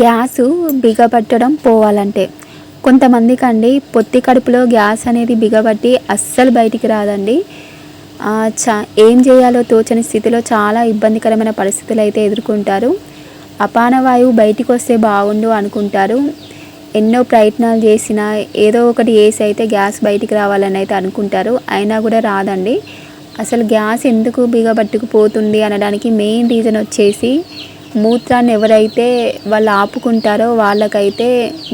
Gas బిగపట్టడం పోవాలంటే కొంతమందికండి పొత్తి కడుపులో గ్యాస్ అనేది బిగబట్టి అస్సలు బయటికి రాదండి. ఏం చేయాలో తోచని స్థితిలో చాలా ఇబ్బందికరమైన పరిస్థితులు అయితే ఎదుర్కొంటారు. అపాన వాయువు బయటికి వస్తే బాగుండు అనుకుంటారు. ఎన్నో ప్రయత్నాలు చేసినా ఏదో ఒకటి వేసి అయితే గ్యాస్ బయటికి రావాలని అయితే అనుకుంటారు, అయినా కూడా రాదండి. అసలు గ్యాస్ ఎందుకు బిగబట్టుకుపోతుంది అనడానికి మెయిన్ రీజన్ వచ్చేసి మూత్రాన్ని ఎవరైతే వాళ్ళు ఆపుకుంటారో వాళ్ళకైతే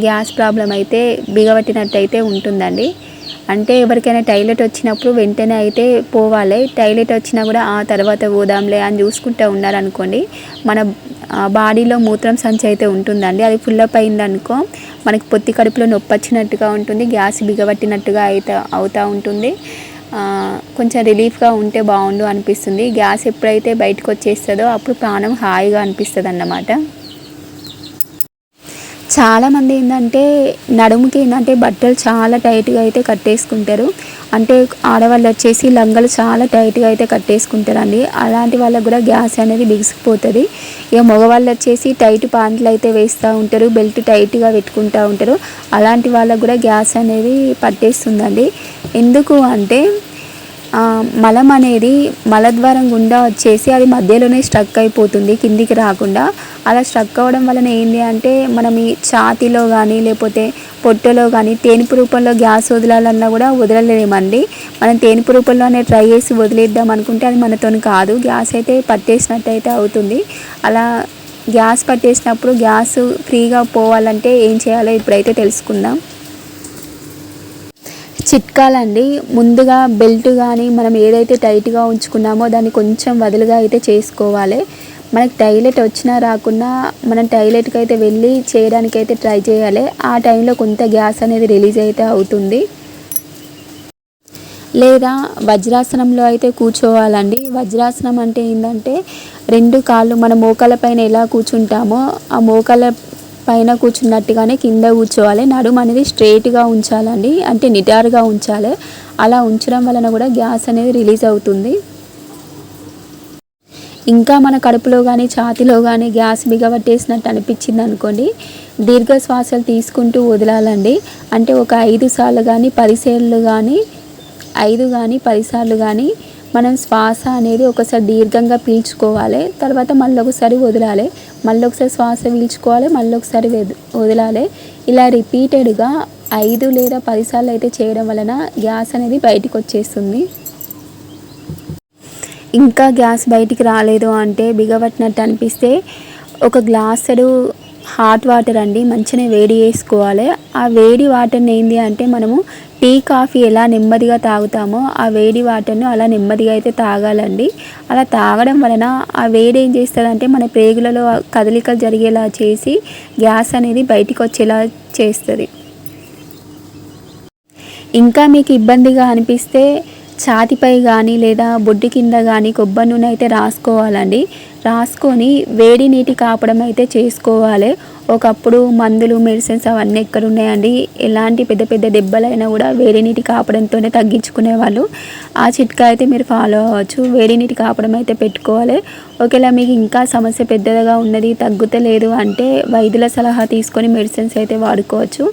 గ్యాస్ ప్రాబ్లం అయితే బిగబట్టినట్టయితే ఉంటుందండి. అంటే ఎవరికైనా టాయిలెట్ వచ్చినప్పుడు వెంటనే అయితే పోవాలి, టాయిలెట్ వచ్చినా కూడా ఆ తర్వాత పోదాంలే అని చూసుకుంటూ ఉన్నారనుకోండి, మన బాడీలో మూత్రం సంచి అయితే ఉంటుందండి, అది ఫుల్లప్ అయిందనుకో మనకి పొత్తి కడుపులో నొప్పి వచ్చినట్టుగా ఉంటుంది, గ్యాస్ బిగబట్టినట్టుగా అయితే అవుతూ ఉంటుంది. కొంచెం రిలీఫ్గా ఉంటే బాగుండు అనిపిస్తుంది. గ్యాస్ ఎప్పుడైతే బయటకు వచ్చేస్తుందో అప్పుడు ప్రాణం హాయిగా అనిపిస్తుంది అన్నమాట. చాలామంది ఏంటంటే నడుముకి ఏంటంటే బట్టలు చాలా టైట్గా అయితే కట్టేసుకుంటారు. అంటే ఆడవాళ్ళు వచ్చేసి లంగలు చాలా టైట్గా అయితే కట్టేసుకుంటారండి. అలాంటి వాళ్ళకు కూడా గ్యాస్ అనేది బిగిసిపోతుంది. ఇక మగవాళ్ళు వచ్చేసి టైట్ ప్యాంట్లు అయితే వేస్తూ ఉంటారు, బెల్ట్ టైట్గా పెట్టుకుంటూ ఉంటారు. అలాంటి వాళ్ళకు కూడా గ్యాస్ అనేది పట్టేస్తుందండి. ఎందుకు అంటే మలం అనేది మలద్వారం గుండా వచ్చేసి అది మధ్యలోనే స్ట్రక్ అయిపోతుంది, కిందికి రాకుండా. అలా స్ట్రక్ అవ్వడం వలన ఏంటి అంటే మనం ఈ ఛాతీలో కానీ లేకపోతే పొట్టలో కానీ తేనుపు రూపంలో గ్యాస్ వదలాలన్నా కూడా వదలలేమండి. మనం తేనుపు రూపంలోనే ట్రై చేసి వదిలేద్దాం అనుకుంటే అది మనతో కాదు, గ్యాస్ అయితే పట్టేసినట్టు అయితే అవుతుంది. అలా గ్యాస్ పట్టేసినప్పుడు గ్యాస్ ఫ్రీగా పోవాలంటే ఏం చేయాలో ఇప్పుడైతే తెలుసుకుందాం. చిట్కాలండి. ముందుగా బెల్ట్ కానీ మనం ఏదైతే టైట్గా ఉంచుకున్నామో దాన్ని కొంచెం వదులుగా అయితే చేసుకోవాలి. మనకి టాయిలెట్ వచ్చినా రాకున్నా మనం టాయిలెట్కి అయితే వెళ్ళి చేయడానికైతే ట్రై చేయాలి. ఆ టైంలో కొంత గ్యాస్ అనేది రిలీజ్ అయితే అవుతుంది. లేదా వజ్రాసనంలో అయితే కూర్చోవాలండి. వజ్రాసనం అంటే ఏంటంటే 2 కాళ్ళు మన మోకాళ్ళ పైన ఎలా కూర్చుంటామో ఆ మోకాళ్ళ పైన కూర్చున్నట్టుగానే కింద కూర్చోవాలి. నడుము అనేది స్ట్రైట్గా ఉంచాలండి, అంటే నిటారుగా ఉంచాలి. అలా ఉంచడం వలన కూడా గ్యాస్ అనేది రిలీజ్ అవుతుంది. ఇంకా మన కడుపులో కానీ ఛాతీలో కానీ గ్యాస్ బిగబట్టేసినట్టు అనిపించింది అనుకోండి, దీర్ఘ శ్వాసలు తీసుకుంటూ వదలాలండి. అంటే ఒక 5 సార్లు కానీ 10 సార్లు కానీ 5 కానీ 10 సార్లు కానీ మనం శ్వాస అనేది ఒకసారి దీర్ఘంగా పీల్చుకోవాలి, తర్వాత మళ్ళీ ఒకసారి వదలాలి, మళ్ళీ ఒకసారి శ్వాస పీల్చుకోవాలి, మళ్ళీ ఒకసారి వదలాలి. ఇలా రిపీటెడ్గా 5 లేదా 10 సార్లు అయితే చేయడం వలన గ్యాస్ అనేది బయటికి వచ్చేస్తుంది. ఇంకా గ్యాస్ బయటికి రాలేదు అంటే బిగబట్టినట్టు అనిపిస్తే ఒక గ్లాసుడు హాట్ వాటర్ అండి మంచిగా వేడి చేసుకోవాలి. ఆ వేడి వాటర్ని ఏంటి అంటే మనము టీ కాఫీ ఎలా నెమ్మదిగా తాగుతామో ఆ వేడి వాటర్ను అలా నెమ్మదిగా అయితే తాగాలండి. అలా తాగడం వలన ఆ వేడి ఏం చేస్తుందంటే మన ప్రేగులలో కదలికలు జరిగేలా చేసి గ్యాస్ అనేది బయటికి వచ్చేలా చేస్తుంది. ఇంకా మీకు ఇబ్బందిగా అనిపిస్తే ఛాతిపై కానీ లేదా బొడ్డు కింద కానీ కొబ్బరి నూనె అయితే రాసుకోవాలండి. రాసుకొని వేడి నీటి కాపడం అయితే చేసుకోవాలి. ఒకప్పుడు మందులు మెడిసిన్స్ అవన్నీ ఎక్కడ ఉన్నాయండి, ఎలాంటి పెద్ద పెద్ద దెబ్బలైనా కూడా వేడి నీటి కాపడంతోనే తగ్గించుకునేవాళ్ళు. ఆ చిట్కా అయితే మీరు ఫాలో అవ్వచ్చు. వేడి నీటి కాపడం అయితే పెట్టుకోవాలి. ఒకవేళ మీకు ఇంకా సమస్య పెద్దదిగా ఉన్నది తగ్గుతలేదు అంటే వైద్యుల సలహా తీసుకొని మెడిసిన్స్ అయితే వాడుకోవచ్చు.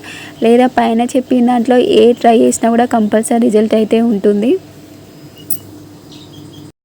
లేదా పైన చెప్పిన దాంట్లో ఏ ట్రై చేసినా కూడా కంపల్సరీ రిజల్ట్ అయితే ఉంటుంది.